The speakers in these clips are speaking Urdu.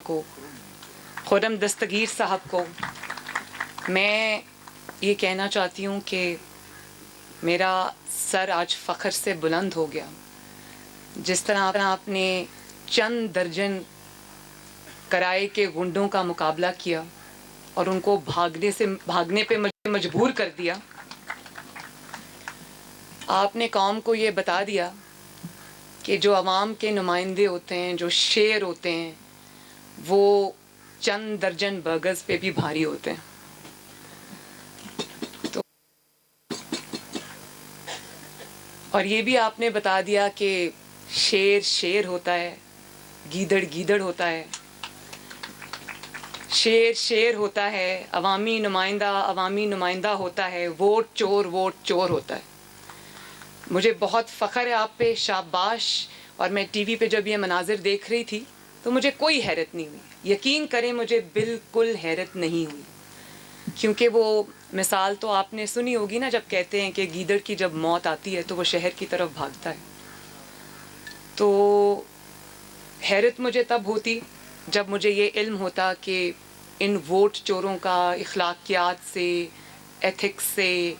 کو, خرم دستگیر صاحب کو میں یہ کہنا چاہتی ہوں کہ میرا سر آج فخر سے بلند ہو گیا. جس طرح آپ نے چند درجن کرائے کے گنڈوں کا مقابلہ کیا اور ان کو بھاگنے پہ مجبور کر دیا. آپ نے قوم کو یہ بتا دیا کہ جو عوام کے نمائندے ہوتے ہیں, جو شیر ہوتے ہیں, وہ چند درجن برگرز پہ بھی بھاری ہوتے ہیں. اور یہ بھی آپ نے بتا دیا کہ شیر شیر ہوتا ہے, گیدڑ گیدڑ ہوتا ہے, شیر شیر ہوتا ہے, عوامی نمائندہ ہوتا ہے, ووٹ چور ہوتا ہے. مجھے بہت فخر ہے آپ پہ, شاباش. اور میں ٹی وی پہ جب یہ مناظر دیکھ رہی تھی تو مجھے کوئی حیرت نہیں ہوئی. یقین کریں مجھے بالکل حیرت نہیں ہوئی, کیونکہ وہ مثال تو آپ نے سنی ہوگی نا, جب کہتے ہیں کہ گیدڑ کی جب موت آتی ہے تو وہ شہر کی طرف بھاگتا ہے. تو حیرت مجھے تب ہوتی جب مجھے یہ علم ہوتا کہ ان ووٹ چوروں کا اخلاقیات سے, ایتھکس سے,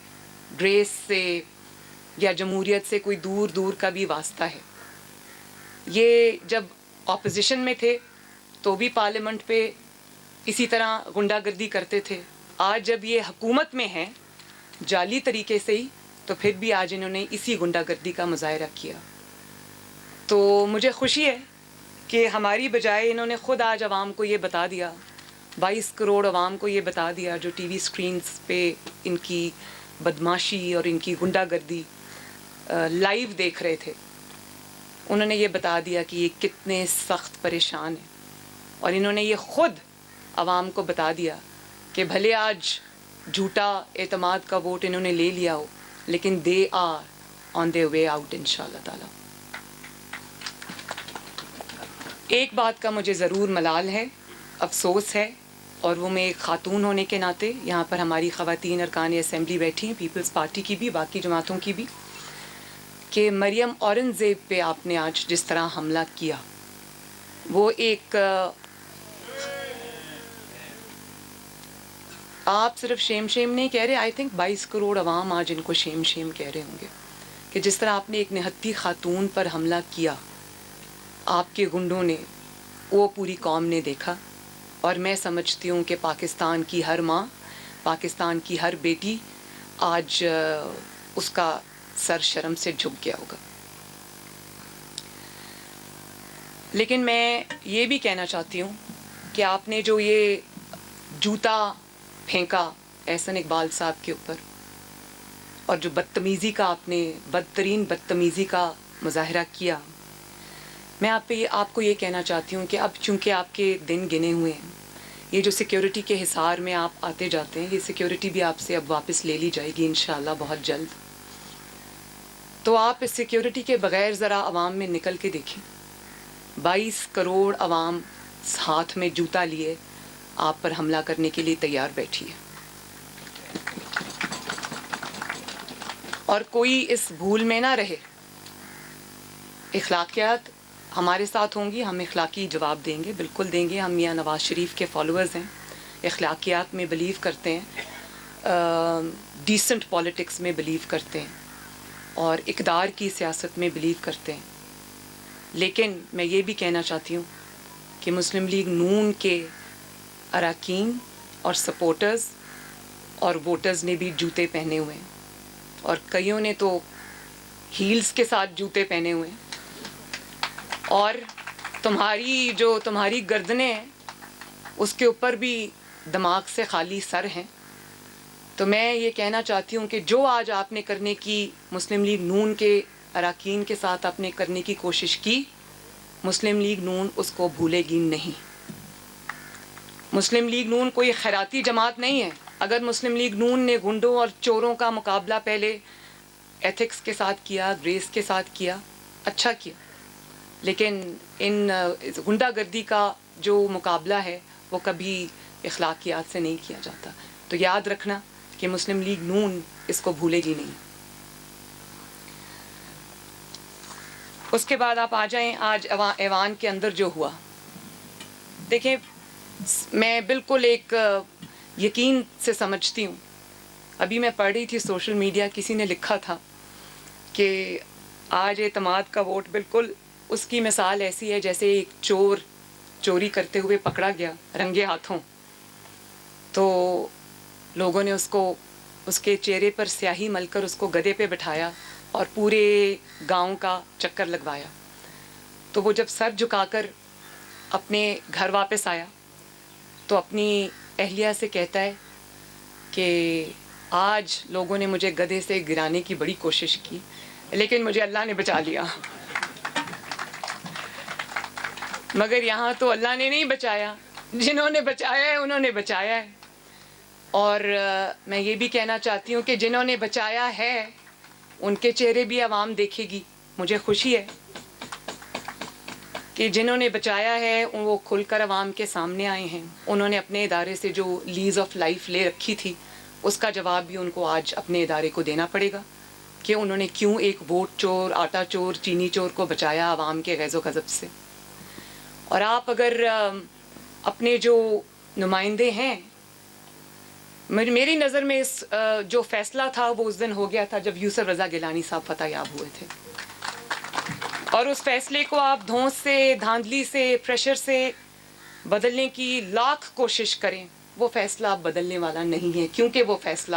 گریس سے یا جمہوریت سے کوئی دور کا بھی واسطہ ہے. یہ جب اپوزیشن میں تھے تو بھی پارلیمنٹ پہ اسی طرح غنڈہ گردی کرتے تھے. آج جب یہ حکومت میں ہیں جعلی طریقے سے ہی, تو پھر بھی آج انہوں نے اسی غنڈہ گردی کا مظاہرہ کیا. تو مجھے خوشی ہے کہ ہماری بجائے انہوں نے خود آج عوام کو یہ بتا دیا, 22 کروڑ عوام کو یہ بتا دیا جو ٹی وی سکرینز پہ ان کی بدماشی اور ان کی غنڈہ گردی لائیو دیکھ رہے تھے. انہوں نے یہ بتا دیا کہ یہ کتنے سخت پریشان ہیں, اور انہوں نے یہ خود عوام کو بتا دیا کہ بھلے آج جھوٹا اعتماد کا ووٹ انہوں نے لے لیا ہو, لیکن they are on their way out انشاءاللہ تعالی. ایک بات کا مجھے ضرور ملال ہے, افسوس ہے, اور وہ میں ایک خاتون ہونے کے ناطے, یہاں پر ہماری خواتین ارکان اسمبلی بیٹھی ہیں, پیپلز پارٹی کی بھی, باقی جماعتوں کی بھی, کہ مریم اورنگزیب پہ آپ نے آج جس طرح حملہ کیا, وہ ایک آپ صرف شیم نہیں کہہ رہے, آئی تھنک 22 کروڑ عوام آج ان کو شیم کہہ رہے ہوں گے کہ جس طرح آپ نے ایک نہتی خاتون پر حملہ کیا آپ کے گنڈوں نے, وہ پوری قوم نے دیکھا. اور میں سمجھتی ہوں کہ پاکستان کی ہر ماں, پاکستان کی ہر بیٹی آج اس کا سر شرم سے جھک گیا ہوگا. لیکن میں یہ بھی کہنا چاہتی ہوں کہ آپ نے جو یہ جوتا پھینکا احسن اقبال صاحب کے اوپر, اور جو بدتمیزی کا آپ نے بدترین بدتمیزی کا مظاہرہ کیا, میں آپ کو یہ کہنا چاہتی ہوں کہ اب چونکہ آپ کے دن گنے ہوئے ہیں, یہ جو سیکیورٹی کے حصار میں آپ آتے جاتے ہیں, یہ سیکیورٹی بھی آپ سے اب واپس لے لی جائے گی انشاءاللہ بہت جلد. تو آپ اس سیکیورٹی کے بغیر ذرا عوام میں نکل کے دیکھیں. 22 کروڑ عوام ہاتھ میں جوتا لیے آپ پر حملہ کرنے کے لیے تیار بیٹھی ہے. اور کوئی اس بھول میں نہ رہے, اخلاقیات ہمارے ساتھ ہوں گی, ہم اخلاقی جواب دیں گے, بالکل دیں گے. ہم میاں نواز شریف کے فالوورز ہیں, اخلاقیات میں بلیو کرتے ہیں, ڈیسنٹ پالیٹکس میں بلیو کرتے ہیں, اور اقدار کی سیاست میں بلیو کرتے ہیں. لیکن میں یہ بھی کہنا چاہتی ہوں کہ مسلم لیگ نون کے اراکین اور سپورٹرز اور ووٹرز نے بھی جوتے پہنے ہوئے ہیں, اور کئیوں نے تو ہیلز کے ساتھ جوتے پہنے ہوئے ہیں, اور تمہاری گردنیں ہیں اس کے اوپر بھی دماغ سے خالی سر ہیں. تو میں یہ کہنا چاہتی ہوں کہ جو آج آپ نے کرنے کی مسلم لیگ نون کے اراکین کے ساتھ آپ نے کرنے کی کوشش کی, مسلم لیگ نون اس کو بھولے گی نہیں. مسلم لیگ نون کوئی خیراتی جماعت نہیں ہے. اگر مسلم لیگ نون نے گنڈوں اور چوروں کا مقابلہ پہلے ایتھکس کے ساتھ کیا, گریس کے ساتھ کیا, اچھا کیا, لیکن ان غنڈہ گردی کا جو مقابلہ ہے وہ کبھی اخلاقیات سے نہیں کیا جاتا. تو یاد رکھنا کہ مسلم لیگ نون اس کو بھولے گی نہیں. اس کے بعد آپ آ جائیں آج ایوان کے اندر جو ہوا. دیکھیں میں بالکل ایک یقین سے سمجھتی ہوں. ابھی میں پڑھ رہی تھی سوشل میڈیا, کسی نے لکھا تھا کہ آج اعتماد کا ووٹ بالکل اس کی مثال ایسی ہے جیسے ایک چور چوری کرتے ہوئے پکڑا گیا رنگے ہاتھوں, تو لوگوں نے اس کے چہرے پر سیاہی مل کر اس کو گدے پہ بٹھایا اور پورے گاؤں کا چکر لگوایا. تو وہ جب سر جھکا کر اپنے گھر واپس آیا تو اپنی اہلیہ سے کہتا ہے کہ آج لوگوں نے مجھے گدھے سے گرانے کی بڑی کوشش کی لیکن مجھے اللہ نے بچا لیا. مگر یہاں تو اللہ نے نہیں بچایا, جنہوں نے بچایا ہے انہوں نے بچایا ہے. اور میں یہ بھی کہنا چاہتی ہوں کہ جنہوں نے بچایا ہے ان کے چہرے بھی عوام دیکھے گی. مجھے خوشی ہے کہ جنہوں نے بچایا ہے وہ کھل کر عوام کے سامنے آئے ہیں. انہوں نے اپنے ادارے سے جو لیز آف لائف لے رکھی تھی اس کا جواب بھی ان کو آج اپنے ادارے کو دینا پڑے گا کہ انہوں نے کیوں ایک ووٹ چور, آٹا چور, چینی چور کو بچایا عوام کے غیظ و غضب سے. اور آپ اگر اپنے جو نمائندے ہیں, میری نظر میں اس جو فیصلہ تھا وہ اس دن ہو گیا تھا جب یوسف رضا گیلانی صاحب فتح یاب ہوئے تھے, اور اس فیصلے کو آپ دھونس سے, دھاندلی سے, پریشر سے بدلنے کی لاکھ کوشش کریں, وہ فیصلہ اب بدلنے والا نہیں ہے کیونکہ وہ فیصلہ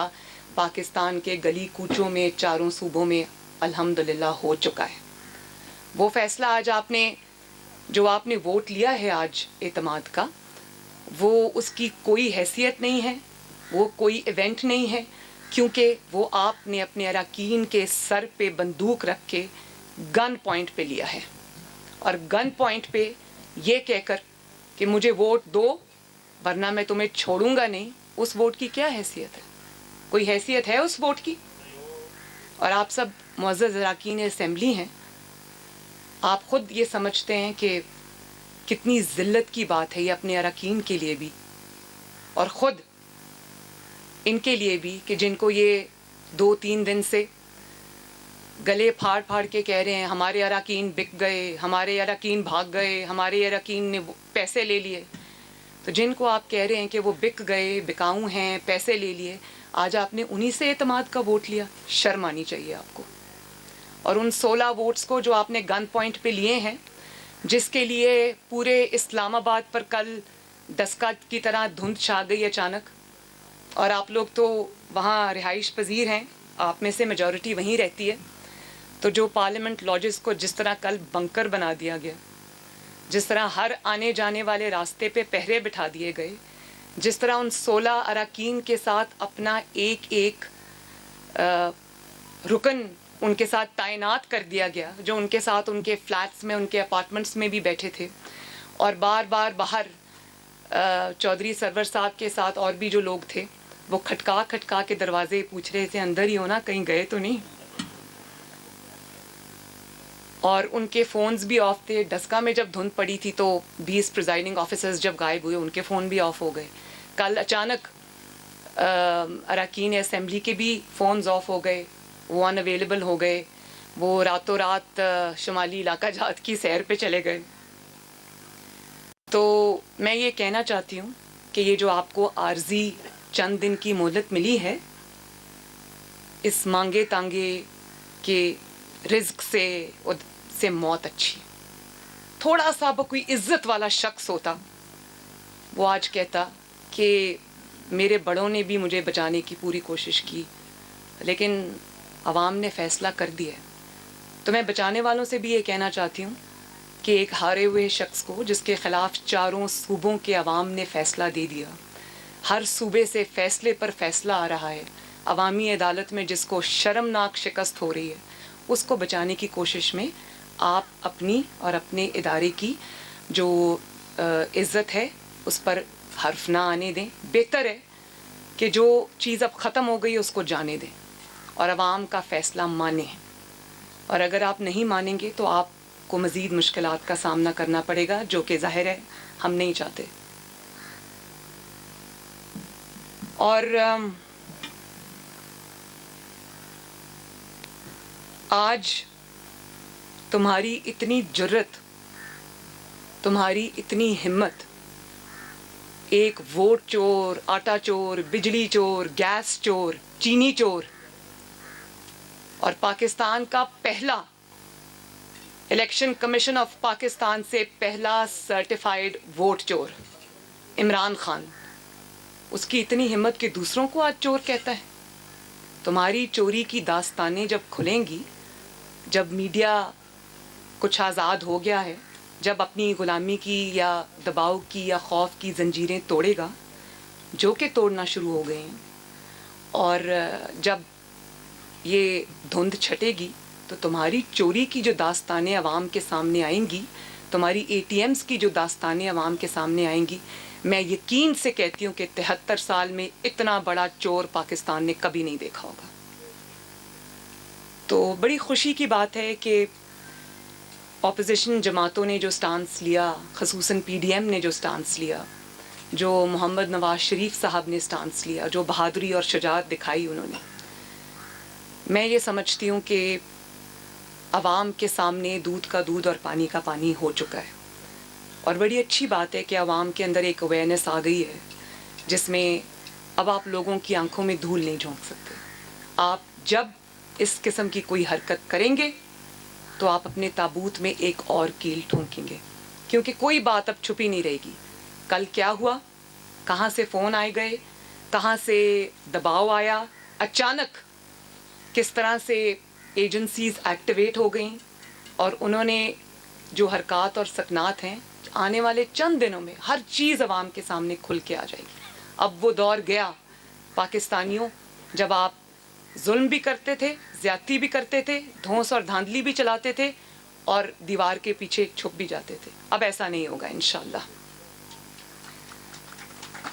پاکستان کے گلی کوچوں میں چاروں صوبوں میں الحمدللہ ہو چکا ہے. وہ فیصلہ آج آپ نے ووٹ لیا ہے آج اعتماد کا, وہ اس کی کوئی حیثیت نہیں ہے, وہ کوئی ایونٹ نہیں ہے, کیونکہ وہ آپ نے اپنے اراکین کے سر پہ بندوق رکھ کے گن پوائنٹ پہ لیا ہے. اور گن پوائنٹ پہ یہ کہہ کر کہ مجھے ووٹ دو ورنہ میں تمہیں چھوڑوں گا نہیں, اس ووٹ کی کیا حیثیت ہے؟ کوئی حیثیت ہے اس ووٹ کی؟ اور آپ سب معزز اراکین اسمبلی ہیں, آپ خود یہ سمجھتے ہیں کہ کتنی ذلت کی بات ہے یہ اپنے اراکین کے لیے بھی اور خود ان کے لیے بھی کہ جن کو یہ 2-3 دن سے گلے پھاڑ پھاڑ کے کہہ رہے ہیں ہمارے اراکین بک گئے, ہمارے اراکین بھاگ گئے, ہمارے اراکین نے پیسے لے لیے. تو جن کو آپ کہہ رہے ہیں کہ وہ بک گئے, بکاؤں ہیں, پیسے لے لیے, آج آپ نے انہی سے اعتماد کا ووٹ لیا. شرم آنی چاہیے آپ کو. اور ان 16 ووٹس کو جو آپ نے گن پوائنٹ پہ لیے ہیں, جس کے لیے پورے اسلام آباد پر کل ڈسکا کی طرح دھند چھا گئی اچانک, اور آپ لوگ تو وہاں رہائش پذیر ہیں, آپ میں سے میجورٹی وہیں رہتی ہے, تو جو پارلیمنٹ لاجز کو جس طرح کل بنکر بنا دیا گیا, جس طرح ہر آنے جانے والے راستے پہ پہرے بٹھا دیے گئے, جس طرح ان 16 اراکین کے ساتھ اپنا ایک ایک رکن ان کے ساتھ تعینات کر دیا گیا, جو ان کے ساتھ ان کے فلیٹس میں, ان کے اپارٹمنٹس میں بھی بیٹھے تھے, اور بار بار باہر چودھری سرور صاحب کے ساتھ اور بھی جو لوگ تھے وہ کھٹکا کھٹکا کے دروازے پوچھ رہے تھے اندر ہی ہونا, کہیں گئے تو نہیں. اور ان کے فونز بھی آف تھے. ڈسکا میں جب دھند پڑی تھی تو 20 پریزائڈنگ آفیسرز جب غائب ہوئے ان کے فون بھی آف ہو گئے. کل اچانک اراکین اسمبلی کے بھی فونز آف ہو گئے, وہ ان اویلیبل ہو گئے, وہ راتوں رات شمالی علاقہ جات کی سیر پہ چلے گئے. تو میں یہ کہنا چاہتی ہوں کہ یہ جو آپ کو عارضی چند دن کی مہلت ملی ہے, اس مانگے تانگے کے رزق سے موت اچھی. تھوڑا سا کوئی عزت والا شخص ہوتا وہ آج کہتا کہ میرے بڑوں نے بھی مجھے بچانے کی پوری کوشش کی, لیکن عوام نے فیصلہ کر دیا. تو میں بچانے والوں سے بھی یہ کہنا چاہتی ہوں کہ ایک ہارے ہوئے شخص کو جس کے خلاف چاروں صوبوں کے عوام نے فیصلہ دے دیا, ہر صوبے سے فیصلے پر فیصلہ آ رہا ہے, عوامی عدالت میں جس کو شرمناک شکست ہو رہی ہے, اس کو بچانے کی کوشش میں آپ اپنی اور اپنے ادارے کی جو عزت ہے اس پر حرف نہ آنے دیں. بہتر ہے کہ جو چیز اب ختم ہو گئی اس کو جانے دیں اور عوام کا فیصلہ مانیں. اور اگر آپ نہیں مانیں گے تو آپ کو مزید مشکلات کا سامنا کرنا پڑے گا, جو کہ ظاہر ہے ہم نہیں چاہتے. اور آج تمہاری اتنی جرت, تمہاری اتنی ہمت ایک ووٹ چور, آٹا چور, بجلی چور, گیس چور, چینی چور, اور پاکستان کا پہلا الیکشن کمیشن آف پاکستان سے پہلا سرٹیفائیڈ ووٹ چور عمران خان, اس کی اتنی ہمت کہ دوسروں کو آج چور کہتا ہے. تمہاری چوری کی داستانیں جب کھلیں گی, جب میڈیا کچھ آزاد ہو گیا ہے, جب اپنی غلامی کی یا دباؤ کی یا خوف کی زنجیریں توڑے گا, جو کہ توڑنا شروع ہو گئے ہیں, اور جب یہ دھند چھٹے گی تو تمہاری چوری کی جو داستانیں عوام کے سامنے آئیں گی, تمہاری اے ٹی ایمز کی جو داستانیں عوام کے سامنے آئیں گی, میں یقین سے کہتی ہوں کہ 73 سال میں اتنا بڑا چور پاکستان نے کبھی نہیں دیکھا ہوگا. تو بڑی خوشی کی بات ہے کہ اپوزیشن جماعتوں نے جو سٹانس لیا, خصوصاً پی ڈی ایم نے جو سٹانس لیا, جو محمد نواز شریف صاحب نے سٹانس لیا, جو بہادری اور شجاعت دکھائی انہوں نے, میں یہ سمجھتی ہوں کہ عوام کے سامنے دودھ کا دودھ اور پانی کا پانی ہو چکا ہے. اور بڑی اچھی بات ہے کہ عوام کے اندر ایک اویئرنیس آ گئی ہے جس میں اب آپ لوگوں کی آنکھوں میں دھول نہیں جھونک سکتے. آپ جب اس قسم کی کوئی حرکت کریں گے تو آپ اپنے تابوت میں ایک اور کیل ٹھونکیں گے, کیونکہ کوئی بات اب چھپی نہیں رہے گی. کل کیا ہوا, کہاں سے فون آئے گئے, کہاں سے دباؤ آیا, اچانک کس طرح سے ایجنسیز ایکٹیویٹ ہو گئیں, اور انہوں نے جو حرکات اور سکنات ہیں, آنے والے چند دنوں میں ہر چیز عوام کے سامنے کھل کے آ جائے گی. اب وہ دور گیا پاکستانیوں جب آپ ظلم بھی کرتے تھے, زیادتی بھی کرتے تھے, دھونس اور دھاندلی بھی چلاتے تھے, اور دیوار کے پیچھے چھپ بھی جاتے تھے. اب ایسا نہیں ہوگا انشاءاللہ.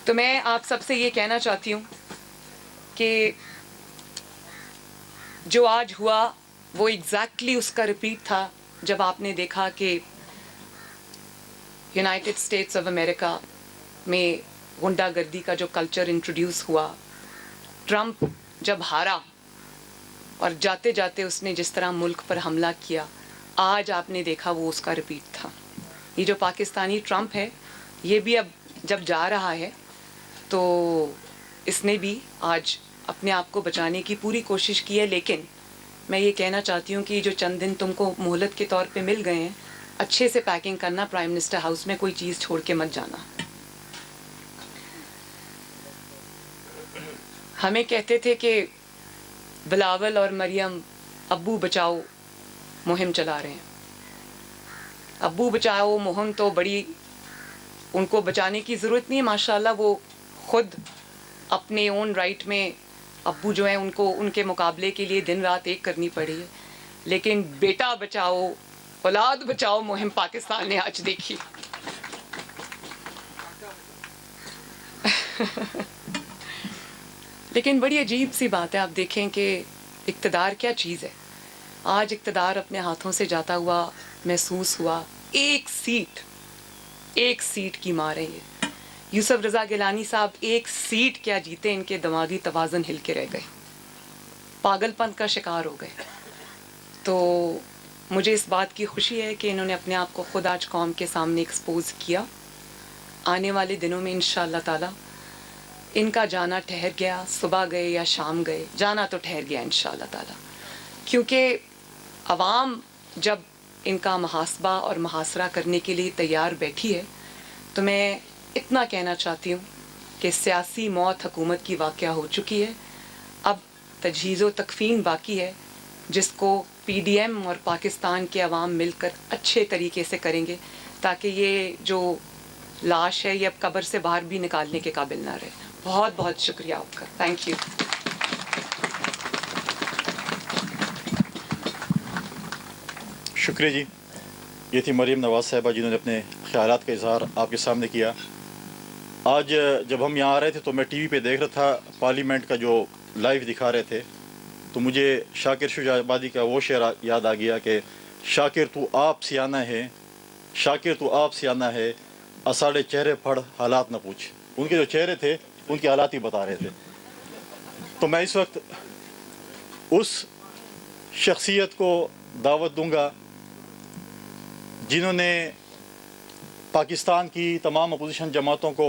تو میں آپ سب سے یہ کہنا چاہتی ہوں کہ جو آج ہوا وہ ایگزیکٹلی اس کا ریپیٹ تھا جب آپ نے دیکھا کہ یونائٹڈ اسٹیٹس آف امریکہ میں غنڈہ گردی کا جو کلچر انٹروڈیوس ہوا, ٹرمپ جب ہارا اور جاتے جاتے اس نے جس طرح ملک پر حملہ کیا, آج آپ نے دیکھا وہ اس کا ریپیٹ تھا. یہ جو پاکستانی ٹرمپ ہے یہ بھی اب جب جا رہا ہے تو اس نے بھی آج اپنے آپ کو بچانے کی پوری کوشش کی ہے. لیکن میں یہ کہنا چاہتی ہوں کہ یہ جو چند دن تم کو مہلت کے طور پہ مل گئے ہیں, اچھے سے پیکنگ کرنا, پرائم منسٹر ہاؤس میں کوئی چیز چھوڑ کے مت جانا. ہمیں کہتے تھے کہ بلاول اور مریم ابو بچاؤ مہم چلا رہے ہیں. ابو بچاؤ مہم تو بڑی, ان کو بچانے کی ضرورت نہیں ہے, ماشاءاللہ وہ خود اپنے اون رائٹ میں ابو جو ہیں ان کو ان کے مقابلے کے لیے دن رات ایک کرنی پڑی ہے. لیکن بیٹا بچاؤ, اولاد بچاؤ مہم پاکستان نے آج دیکھی. لیکن بڑی عجیب سی بات ہے, آپ دیکھیں کہ اقتدار کیا چیز ہے. آج اقتدار اپنے ہاتھوں سے جاتا ہوا محسوس ہوا. ایک سیٹ کی مار ہے یہ. یوسف رضا گیلانی صاحب ایک سیٹ کیا جیتے, ان کے دماغی توازن ہل کے رہ گئے, پاگل پن کا شکار ہو گئے. تو مجھے اس بات کی خوشی ہے کہ انہوں نے اپنے آپ کو خود آج قوم کے سامنے ایکسپوز کیا. آنے والے دنوں میں انشاءاللہ تعالی ان کا جانا ٹھہر گیا, صبح گئے یا شام گئے, جانا تو ٹھہر گیا انشاءاللہ تعالی. کیونکہ عوام جب ان کا محاسبہ اور محاصرہ کرنے کے لیے تیار بیٹھی ہے, تو میں اتنا کہنا چاہتی ہوں کہ سیاسی موت حکومت کی واقعہ ہو چکی ہے. اب تجہیز و تکفین باقی ہے, جس کو پی ڈی ایم اور پاکستان کے عوام مل کر اچھے طریقے سے کریں گے, تاکہ یہ جو لاش ہے یہ اب قبر سے باہر بھی نکالنے کے قابل نہ رہے. بہت بہت شکریہ آپ کا. Thank you. شکریہ جی. یہ تھی مریم نواز صاحبہ جنہوں نے اپنے خیالات کا اظہار آپ کے سامنے کیا. آج جب ہم یہاں آ رہے تھے تو میں ٹی وی پہ دیکھ رہا تھا پارلیمنٹ کا جو لائیو دکھا رہے تھے, تو مجھے شاکر شجاع آبادی کا وہ شعر یاد آ گیا کہ شاکر تو آپ سیانہ ہے, شاکر تو آپ سیانہ ہے, اساڑے چہرے پڑھ حالات نہ پوچھ. ان کے جو چہرے تھے ان کے حالات ہی بتا رہے تھے. تو میں اس وقت اس شخصیت کو دعوت دوں گا جنہوں نے پاکستان کی تمام اپوزیشن جماعتوں کو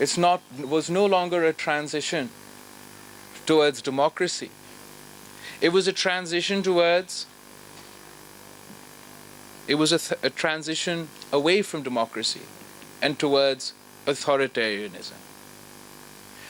was no longer a transition towards democracy. It was a transition towards, it was a transition away from democracy and towards authoritarianism.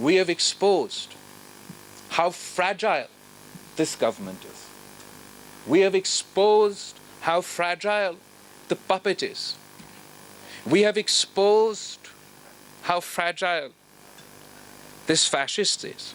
we have exposed how fragile this government is. We have exposed how fragile the puppet is. We have exposed how fragile this fascist is.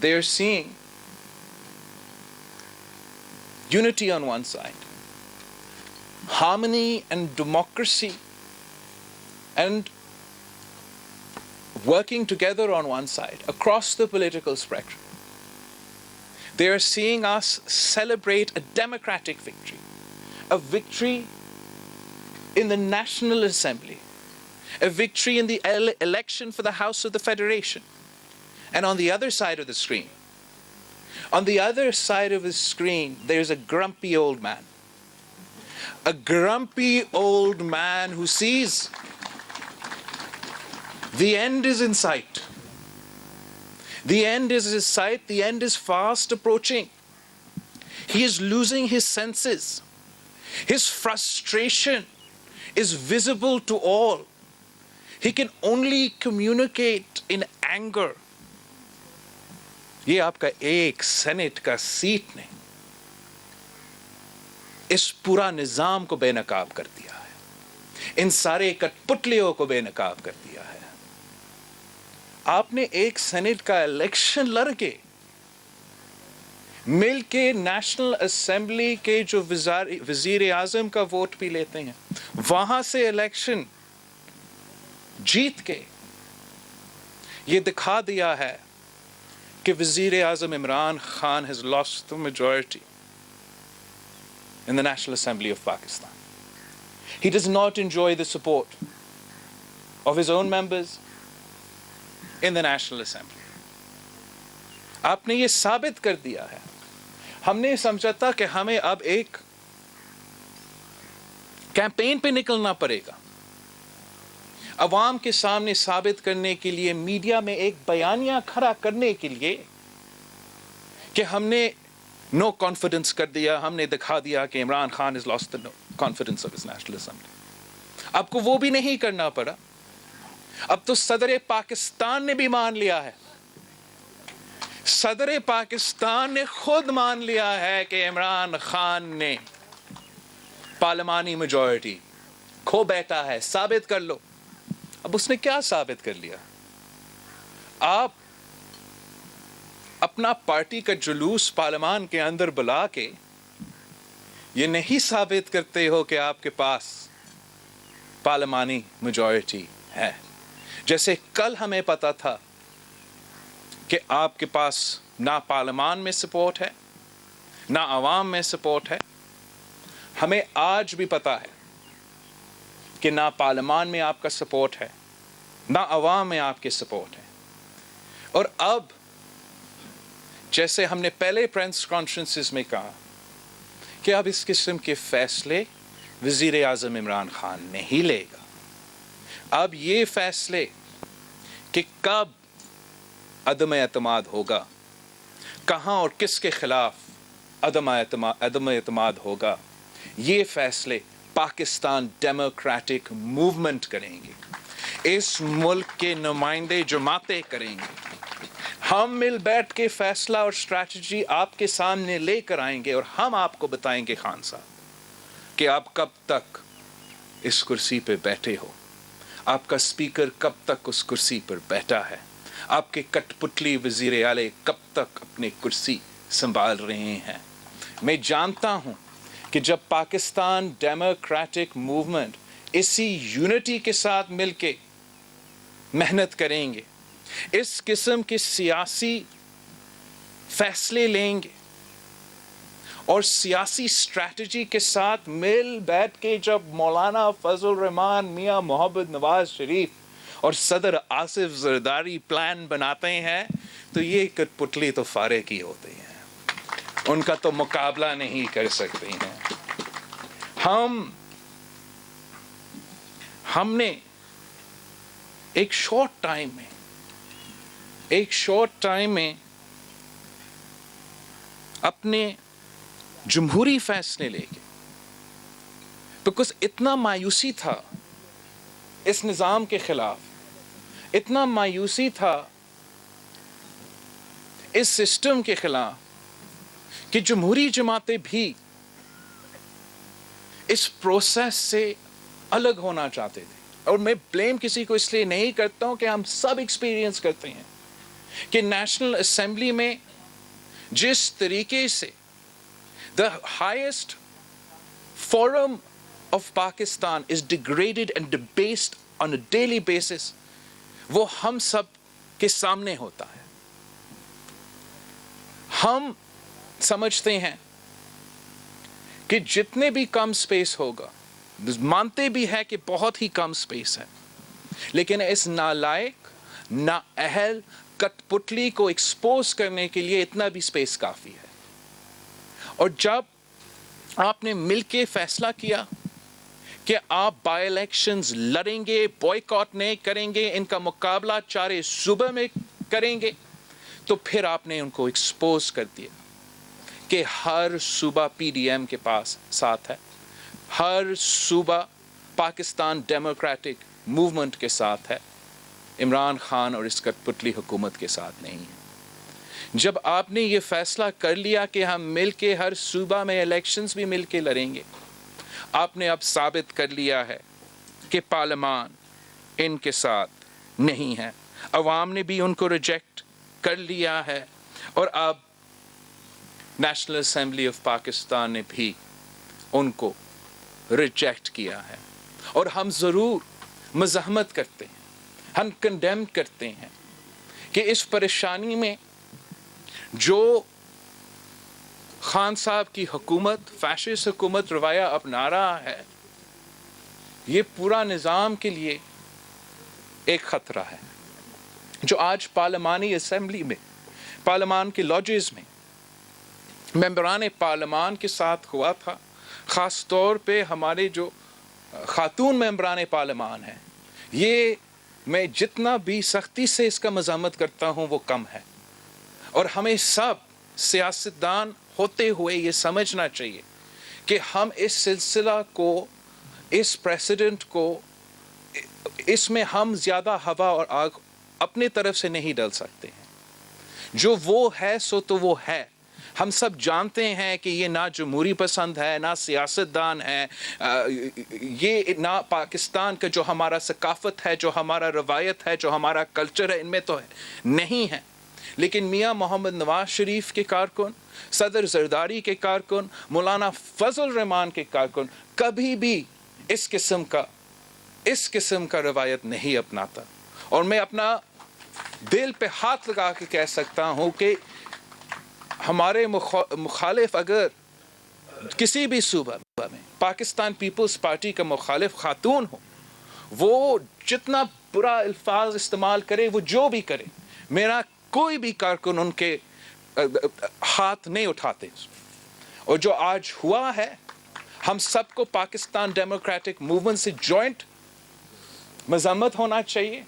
They are seeing unity on one side, harmony and democracy and working together on one side, across the political spectrum. They are seeing us celebrate a democratic victory, a victory in the National Assembly, a victory in the election for the House of the Federation. And on the other side of the screen, there's a grumpy old man. A grumpy old man who sees the end is in sight. The end is in sight. The end is fast approaching. He is losing his senses. His frustration is visible to all. He can only communicate in anger. یہ آپ کا ایک سینٹ کا سیٹ نے اس پورا نظام کو بے نقاب کر دیا ہے، ان سارے کٹ پتلیوں کو بے نقاب کر دیا ہے۔ آپ نے ایک سینٹ کا الیکشن لڑ کے مل کے نیشنل اسمبلی کے جو وزیر اعظم کا ووٹ بھی لیتے ہیں، وہاں سے الیکشن جیت کے یہ دکھا دیا ہے کہ وزیر اعظم Imran Khan has lost the majority in the National Assembly of Pakistan. He does not enjoy the support of his own members in the National Assembly. آپ نے یہ ثابت کر دیا ہے۔ ہم نے سمجھا تھا کہ ہمیں اب ایک کیمپین پہ نکلنا پڑے گا، عوام کے سامنے ثابت کرنے کے لیے، میڈیا میں ایک بیانیہ کھڑا کرنے کے لیے کہ ہم نے نو کانفیڈنس کر دیا، ہم نے دکھا دیا کہ Imran Khan has lost the confidence of his National Assembly. اب کو وہ بھی نہیں کرنا پڑا، اب تو صدر پاکستان نے بھی مان لیا ہے، صدر پاکستان نے خود مان لیا ہے کہ عمران خان نے پارلیمانی میجورٹی کھو بیٹھا ہے، ثابت کر لو۔ اب اس نے کیا ثابت کر لیا؟ آپ اپنا پارٹی کا جلوس پارلیمان کے اندر بلا کے یہ نہیں ثابت کرتے ہو کہ آپ کے پاس پارلیمانی میجورٹی ہے، جیسے کل ہمیں پتا تھا کہ آپ کے پاس نہ پارلیمان میں سپورٹ ہے، نہ عوام میں سپورٹ ہے۔ ہمیں آج بھی پتا ہے کہ نہ پارلیمان میں آپ کا سپورٹ ہے، نہ عوام میں آپ کے سپورٹ ہے۔ اور اب جیسے ہم نے پہلے پریس کانفرنسز میں کہا کہ اب اس قسم کے فیصلے وزیر اعظم عمران خان نہیں لے گا۔ اب یہ فیصلے کہ کب عدم اعتماد ہوگا، کہاں اور کس کے خلاف عدم اعتماد ہوگا، یہ فیصلے پاکستان ڈیموکریٹک موومنٹ کریں گے، اس ملک کے نمائندے جماعتیں کریں گے۔ ہم مل بیٹھ کے فیصلہ اور اسٹریٹجی آپ کے سامنے لے کر آئیں گے، اور ہم آپ کو بتائیں گے خان صاحب کہ آپ کب تک اس کرسی پہ بیٹھے ہو، آپ کا اسپیکر کب تک اس کرسی پر بیٹھا ہے، آپ کے کٹ پتلی وزیر اعلی کب تک اپنی کرسی سنبھال رہے ہیں۔ میں جانتا ہوں کہ جب پاکستان ڈیموکریٹک موومنٹ اسی یونٹی کے ساتھ مل کے محنت کریں گے، اس قسم کے سیاسی فیصلے لیں گے اور سیاسی اسٹریٹجی کے ساتھ مل بیٹھ کے جب مولانا فضل الرحمان، میاں محمد نواز شریف اور صدر آصف زرداری پلان بناتے ہیں تو یہ کٹ پتلی تو فارغ ہی ہوتے ہیں، ان کا تو مقابلہ نہیں کر سکتے ہیں۔ ہم نے ایک شارٹ ٹائم میں اپنے جمہوری فیصلے لے کے، بیکاز اتنا مایوسی تھا اس نظام کے خلاف، اتنا مایوسی تھا اس سسٹم کے خلاف کہ جمہوری جماعتیں بھی اس پروسیس سے الگ ہونا چاہتے تھے۔ اور میں بلیم کسی کو اس لیے نہیں کرتا ہوں کہ ہم سب ایکسپیرینس کرتے ہیں کہ نیشنل اسمبلی میں جس طریقے سے the highest forum of Pakistan is degraded and debased on a daily basis وہ ہم سب کے سامنے ہوتا ہے. ہم سمجھتے ہیں کہ جتنے بھی کم سپیس ہوگا, مانتے بھی ہے کہ بہت ہی کم سپیس ہے, لیکن اس نالائق نااہل کٹ پتلی کو ایکسپوز کرنے کے لیے اتنا بھی سپیس کافی ہے. اور جب آپ نے مل کے فیصلہ کیا کہ آپ بائی الیکشنز لڑیں گے, بوائیکاٹ نہیں کریں گے, ان کا مقابلہ چارے صوبے میں کریں گے, تو پھر آپ نے ان کو ایکسپوز کر دیا کہ ہر صوبہ پی ڈی ایم کے پاس ساتھ ہے, ہر صوبہ پاکستان ڈیموکریٹک موومنٹ کے ساتھ ہے, عمران خان اور اس کٹ پتلی حکومت کے ساتھ نہیں ہے. جب آپ نے یہ فیصلہ کر لیا کہ ہم مل کے ہر صوبہ میں الیکشنز بھی مل کے لڑیں گے, آپ نے اب ثابت کر لیا ہے کہ پارلیمان ان کے ساتھ نہیں ہے. عوام نے بھی ان کو ریجیکٹ کر لیا ہے, اور اب نیشنل اسمبلی آف پاکستان نے بھی ان کو ریجیکٹ کیا ہے. اور ہم ضرور مزاحمت کرتے ہیں, ہم کنڈیم کرتے ہیں کہ اس پریشانی میں جو خان صاحب کی حکومت, فیشسٹ حکومت رویہ اپنا رہا ہے, یہ پورا نظام کے لیے ایک خطرہ ہے. جو آج پارلیمانی اسمبلی میں, پارلیمان کے لاجز میں ممبران پارلیمان کے ساتھ ہوا تھا, خاص طور پہ ہمارے جو خاتون ممبران پارلیمان ہیں, یہ میں جتنا بھی سختی سے اس کا مذمت کرتا ہوں وہ کم ہے. اور ہمیں سب سیاستدان ہوتے ہوئے یہ سمجھنا چاہیے کہ ہم اس سلسلہ کو, اس پریسیڈنٹ کو, اس میں ہم زیادہ ہوا اور آگ اپنے طرف سے نہیں ڈال سکتے ہیں. جو وہ ہے سو تو وہ ہے. ہم سب جانتے ہیں کہ یہ نہ جمہوری پسند ہے, نہ سیاستدان ہے, یہ نہ پاکستان کا جو ہمارا ثقافت ہے, جو ہمارا روایت ہے, جو ہمارا کلچر ہے, ان میں تو نہیں ہے. لیکن میاں محمد نواز شریف کے کارکن, صدر زرداری کے کارکن, مولانا فضل الرحمان کے کارکن کبھی بھی اس قسم کا روایت نہیں اپناتا. اور میں اپنا دل پہ ہاتھ لگا کے کہہ سکتا ہوں کہ ہمارے مخالف اگر کسی بھی صوبہ میں پاکستان پیپلز پارٹی کا مخالف خاتون ہو, وہ جتنا برا الفاظ استعمال کرے, وہ جو بھی کرے, میرا کوئی بھی کارکن ان کے ہاتھ نہیں اٹھاتے. اور جو آج ہوا ہے, ہم سب کو پاکستان ڈیموکریٹک موومنٹ سے جوائنٹ مذمت ہونا چاہیے.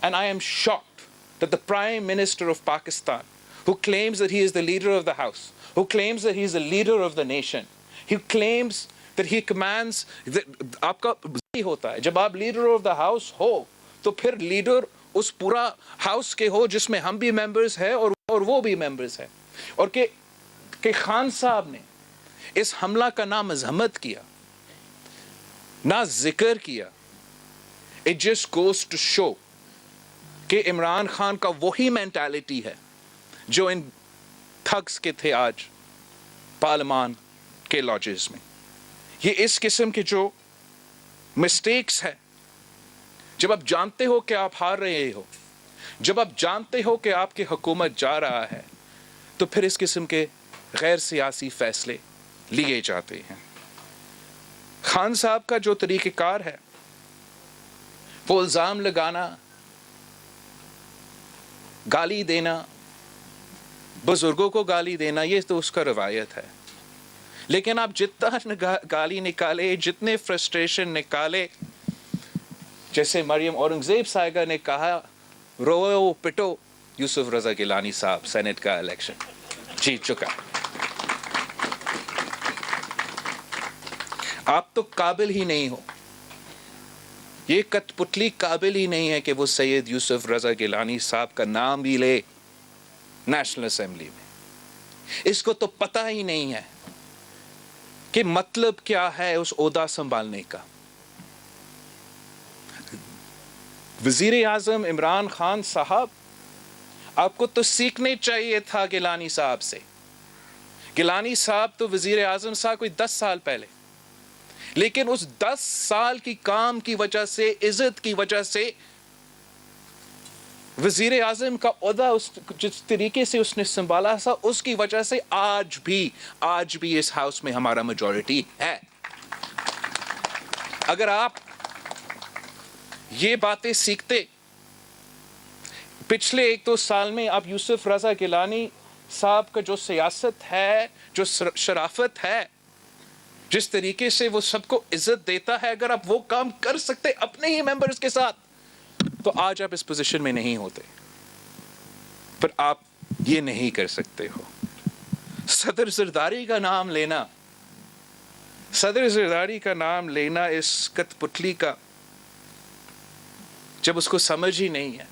And I am shocked that the Prime Minister of Pakistan, who claims that he is the leader of the house, who claims that he is the leader of the nation, he claims that he commands, آپ کا ہوتا ہے جب آپ لیڈر آف دا ہاؤس ہو تو پھر لیڈر اس پورا ہاؤس کے ہو جس میں ہم بھی ممبرز ہیں اور وہ بھی ممبرز ہیں. اور کہ خان صاحب نے اس حملہ کا نہ مذمت کیا, نہ ذکر کیا. It just goes to show کہ عمران خان کا وہی مینٹالٹی ہے جو ان تھگس کے تھے آج پارلیمان کے لاجز میں. یہ اس قسم کے جو مسٹیکس ہے, جب آپ جانتے ہو کہ آپ ہار رہے ہو, جب آپ جانتے ہو کہ آپ کی حکومت جا رہا ہے, تو پھر اس قسم کے غیر سیاسی فیصلے لیے جاتے ہیں. خان صاحب کا جو طریقہ کار ہے, وہ الزام لگانا, گالی دینا, بزرگوں کو گالی دینا, یہ تو اس کا روایت ہے. لیکن آپ جتنا گالی نکالے, جتنے فرسٹریشن نکالے, جیسے مریم اورنگزیب صاحبہ نے کہا, رو پٹو, یوسف رضا گیلانی صاحب سینٹ کا الیکشن جیت چکا. آپ تو قابل ہی نہیں ہو, یہ کٹ پتلی قابل ہی نہیں ہے کہ وہ سید یوسف رضا گیلانی صاحب کا نام بھی لے نیشنل اسمبلی میں. اس کو تو پتہ ہی نہیں ہے کہ مطلب کیا ہے اس عہدہ سنبھالنے کا. وزیر اعظم عمران خان صاحب, آپ کو تو سیکھنے چاہیے تھا گیلانی صاحب سے. گیلانی صاحب تو وزیر اعظم صاحب کوئی 10 سال پہلے, لیکن اس 10 سال کی کام کی وجہ سے, عزت کی وجہ سے وزیر اعظم کا عہدہ جس طریقے سے اس نے سنبھالا تھا، اس کی وجہ سے آج بھی اس ہاؤس میں ہمارا میجورٹی ہے. اگر آپ یہ باتیں سیکھتے پچھلے 1-2 سال میں، آپ یوسف رضا گیلانی صاحب کا جو سیاست ہے، جو شرافت ہے، جس طریقے سے وہ سب کو عزت دیتا ہے، اگر آپ وہ کام کر سکتے اپنے ہی ممبرز کے ساتھ تو آج آپ اس پوزیشن میں نہیں ہوتے. پر آپ یہ نہیں کر سکتے ہو. صدر زرداری کا نام لینا اس کت پتلی کا، جب اس کو سمجھ ہی نہیں ہے،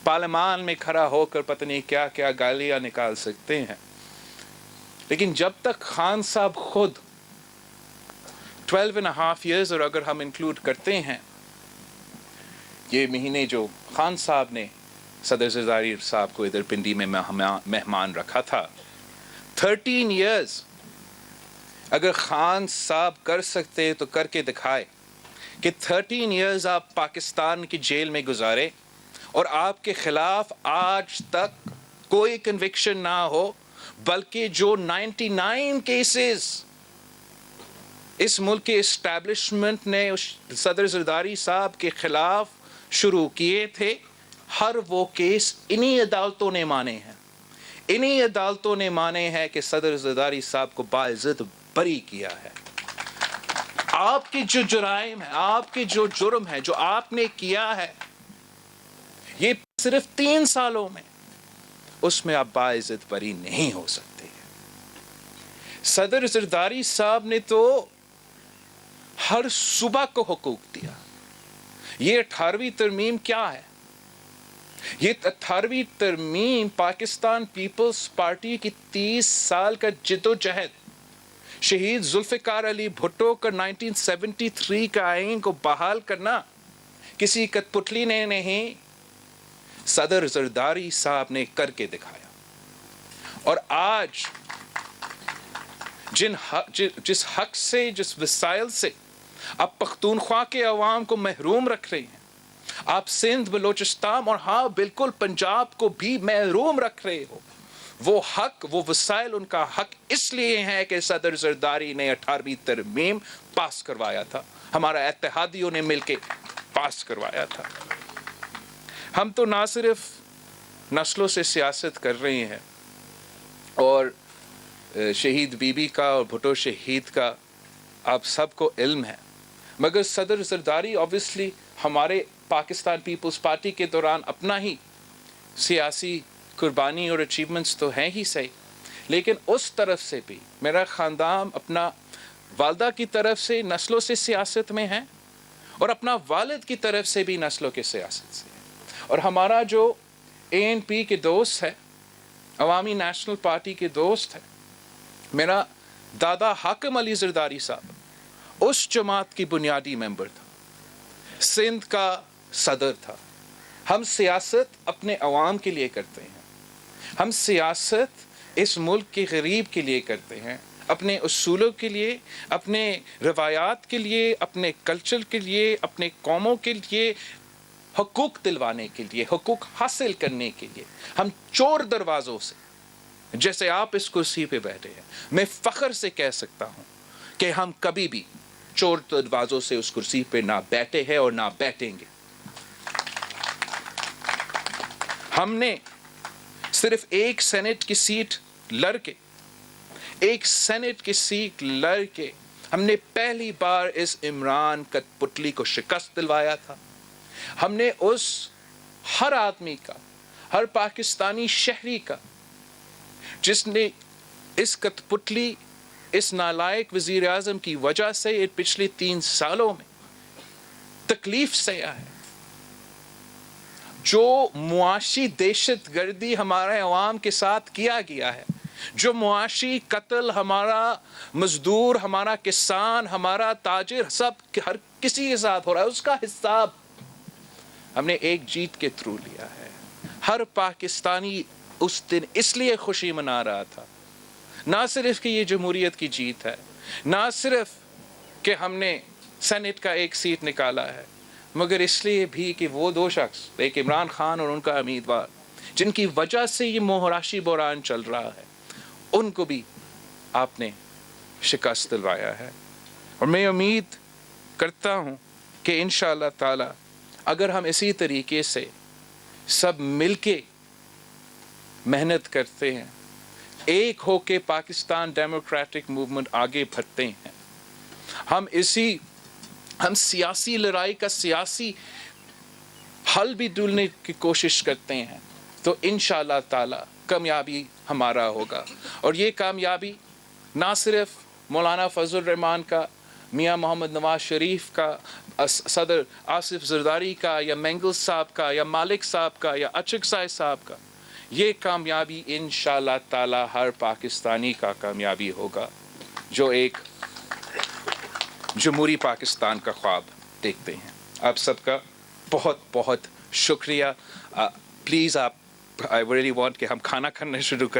پارلیمان میں کھڑا ہو کر پتہ نہیں کیا کیا گالیاں نکال سکتے ہیں، لیکن جب تک خان صاحب خود 12.5 years، اور اگر ہم انکلوڈ کرتے ہیں یہ مہینے جو خان صاحب نے صدر زرداری صاحب کو ادھر پنڈی میں مہمان رکھا تھا، 13 years اگر خان صاحب کر سکتے تو کر کے دکھائے کہ 13 years آپ پاکستان کی جیل میں گزارے اور آپ کے خلاف آج تک کوئی کنوکشن نہ ہو، بلکہ جو 99 کیسز اس ملک کے اسٹیبلشمنٹ نے صدر زرداری صاحب کے خلاف شروع کیے تھے، ہر وہ کیس انہی عدالتوں نے مانے ہیں. انہی عدالتوں نے مانے ہیں کہ صدر زرداری صاحب کو باعزت بری کیا ہے. آپ کے جو جرائم ہیں، آپ کے جو جرم ہے، جو آپ نے کیا ہے، یہ صرف 3 سالوں میں، اس میں آپ باعزت بری نہیں ہو سکتے. صدر زرداری صاحب نے تو ہر صوبہ کو حقوق دیا. یہ 18ویں ترمیم کیا ہے؟ یہ 18ویں ترمیم پاکستان پیپلز پارٹی کی 30 سال کا جد و جہد، شہید ذوالفقار علی بھٹو کا 1973 کا آئین کو بحال کرنا کسی کٹ پتلی نے نہیں، صدر زرداری صاحب نے کر کے دکھایا. اور آج جس حق سے، جس وسائل سے آپ پختونخوا کے عوام کو محروم رکھ رہے ہیں، آپ سندھ، بلوچستان اور ہاں بالکل پنجاب کو بھی محروم رکھ رہے ہو، وہ حق، وہ وسائل ان کا حق اس لیے ہے کہ صدر زرداری نے 18ویں ترمیم پاس کروایا تھا، ہمارا اتحادیوں نے مل کے پاس کروایا تھا. ہم تو نہ صرف نسلوں سے سیاست کر رہے ہیں، اور شہید بی بی کا اور بھٹو شہید کا آپ سب کو علم ہے، مگر صدر زرداری obviously ہمارے پاکستان پیپلز پارٹی کے دوران اپنا ہی سیاسی قربانی اور اچیومنٹس تو ہیں ہی صحیح، لیکن اس طرف سے بھی میرا خاندان اپنا والدہ کی طرف سے نسلوں سے سیاست میں ہے، اور اپنا والد کی طرف سے بھی نسلوں کے سیاست سے ہے. اور ہمارا جو ANP کے دوست ہے، عوامی نیشنل پارٹی کے دوست ہے، میرا دادا حاکم علی زرداری صاحب اس جماعت کی بنیادی ممبر تھا، سندھ کا صدر تھا. ہم سیاست اپنے عوام کے لیے کرتے ہیں، ہم سیاست اس ملک کے غریب کے لیے کرتے ہیں، اپنے اصولوں کے لیے، اپنے روایات کے لیے، اپنے کلچر کے لیے، اپنے قوموں کے لیے، حقوق دلوانے کے لیے، حقوق حاصل کرنے کے لیے. ہم چور دروازوں سے، جیسے آپ اس کرسی پہ بیٹھے ہیں، میں فخر سے کہہ سکتا ہوں کہ ہم کبھی بھی چور دروازوں سے اس کرسی پہ نہ بیٹھے ہیں اور نہ بیٹھیں گے. ہم نے صرف ایک سینٹ کی سیٹ لڑ کے ہم نے پہلی بار اس عمران کٹ پتلی کو شکست دلوایا تھا. ہم نے اس ہر آدمی کا، ہر پاکستانی شہری کا جس نے اس کٹ پتلی، اس نالائق وزیر اعظم کی وجہ سے پچھلے 3 سالوں میں تکلیف سہا ہے، جو معاشی دہشت گردی ہمارے عوام کے ساتھ کیا گیا ہے، جو معاشی قتل ہمارا مزدور، ہمارا کسان، ہمارا تاجر، سب ہر کسی کے ساتھ ہو رہا ہے، اس کا حساب ہم نے ایک جیت کے تھرو لیا ہے. ہر پاکستانی اس دن اس لیے خوشی منا رہا تھا، نہ صرف کہ یہ جمہوریت کی جیت ہے، نہ صرف کہ ہم نے سینٹ کا ایک سیٹ نکالا ہے، مگر اس لیے بھی کہ وہ دو شخص، ایک عمران خان اور ان کا امیدوار، جن کی وجہ سے یہ معاشی بحران چل رہا ہے، ان کو بھی آپ نے شکست دلوایا ہے. اور میں امید کرتا ہوں کہ انشاءاللہ تعالی اگر ہم اسی طریقے سے سب مل کے محنت کرتے ہیں، ایک ہو کے پاکستان ڈیموکریٹک موومنٹ آگے بڑھتے ہیں، ہم سیاسی لڑائی کا سیاسی حل بھی ڈھونڈنے کی کوشش کرتے ہیں، تو انشاءاللہ تعالی کامیابی ہمارا ہوگا. اور یہ کامیابی نہ صرف مولانا فضل الرحمان کا، میاں محمد نواز شریف کا، صدر آصف زرداری کا، یا مینگل صاحب کا، یا مالک صاحب کا، یا اچکزئی صاحب کا، یہ کامیابی انشاءاللہ تعالی ہر پاکستانی کا کامیابی ہوگا جو ایک جمہوری پاکستان کا خواب دیکھتے ہیں. آپ سب کا بہت بہت شکریہ. پلیز آپ آئی ریئلی وانٹ کہ ہم کھانا کھانا شروع کریں.